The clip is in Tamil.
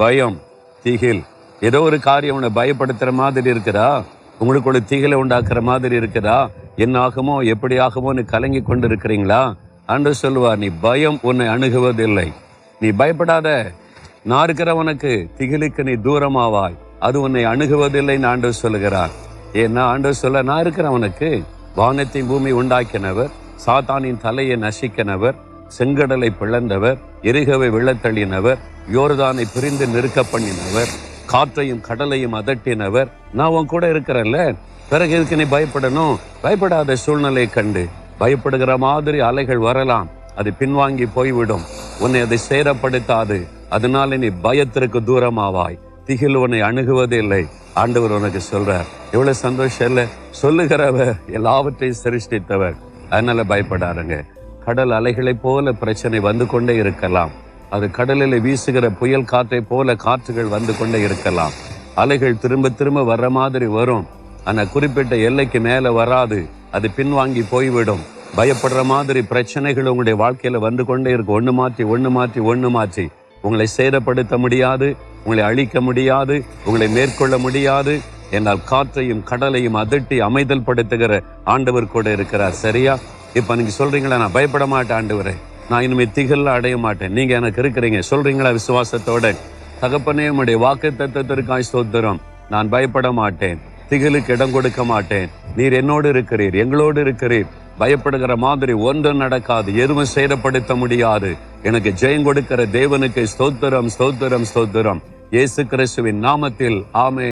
பயம், திகில். ஏதோ ஒரு காரியம் உன்னை பயப்படுத்துற மாதிரி இருக்குதா? உங்களுக்கு ஒரு திகிலை உண்டாக்குற மாதிரி இருக்குதா? என்ன ஆகுமோ எப்படி ஆகுமோன்னு கலங்கி கொண்டு இருக்கிறீங்களா? ஆண்டவர் சொல்லுவார், நீ பயம் உன்னை அணுகுவதில்லை. நீ பயப்படாத, நான் இருக்கிற உனக்கு. திகிலுக்கு நீ தூரமாவாய், அது உன்னை அணுகுவதில்லைன்னு ஆண்டவர் சொல்லுகிறார். ஏன்னா ஆண்டவர் சொல்ல, நான் இருக்கிறவனுக்கு. வானத்தின் பூமி உண்டாக்கினவர், சாத்தானின் தலையை நசிக்கினவர், செங்கடலை பிளந்தவர், எரிகவை விழத்தள்ளினவர், யோர்தானை பிரிந்து நிற்க பண்ணினவர், காற்றையும் கடலையும் அதட்டினவர். நான் உன் கூட இருக்கிறேன்ல, பிறகு எதுக்கு நீ பயப்படணும்? பயப்படாத. சூழ்நிலை கண்டு பயப்படுகிற மாதிரி அலைகள் வரலாம், அது பின்வாங்கி போய்விடும். உன்னை அதை சேதப்படுத்தாது. அதனால நீ பயத்திற்கு தூரமாவாய். திகில் உன்னை அணுகுவதே இல்லை. ஆண்டவர் உனக்கு சொல்றார். எவ்வளவு சந்தோஷம் இல்லை? சொல்லுகிறவர் எல்லாவற்றையும் சிருஷ்டித்தவர். அதனால பயப்படாருங்க. கடல் அலைகளை போல பிரச்சனை வந்து கொண்டே இருக்கலாம். அது கடலில் வீசுகிற புயல் காற்றை போல காற்றுகள் வந்து கொண்டே இருக்கலாம். அலைகள் திரும்ப திரும்ப வர்ற மாதிரி வரும், ஆனா குறிப்பிட்ட எல்லைக்கு மேல வராது, அது பின்வாங்கி போய்விடும். பயப்படுற மாதிரி பிரச்சனைகள் உங்களுடைய வாழ்க்கையில வந்து கொண்டே இருக்கும். ஒண்ணு மாற்றி உங்களை சேதப்படுத்த முடியாது, உங்களை அழிக்க முடியாது, உங்களை மேற்கொள்ள முடியாது. என்னால் காற்றையும் கடலையும் அதட்டி அமைதல் படுத்துகிற ஆண்டவர் கூட இருக்கிறார். சரியா? இப்ப நீங்க சொல்றீங்களா, நான் பயப்பட மாட்டேன் ஆண்டவரே, நான் இனிமே திகில்ல அடைய மாட்டேன். நீங்க எனக்கு இருக்கிறீங்க சொல்றீங்களா விசுவாசத்தோட? தகப்பனே, உம்முடைய வாக்குத்தத்தத்திற்காய் ஸ்தோத்திரம். நான் பயப்பட மாட்டேன், திகிலுக்கு இடம் கொடுக்க மாட்டேன். நீர் என்னோடு இருக்கிறீர், எங்களோடு இருக்கிறீர். பயப்படுகிற மாதிரி ஒன்றும் நடக்காது, எதுவும் சேதப்படுத்த முடியாது. எனக்கு ஜெயம் கொடுக்கிற தேவனுக்கு ஸ்தோத்திரம், ஸ்தோத்திரம், ஸ்தோத்திரம். இயேசு கிறிஸ்துவின் நாமத்தில் ஆமென்.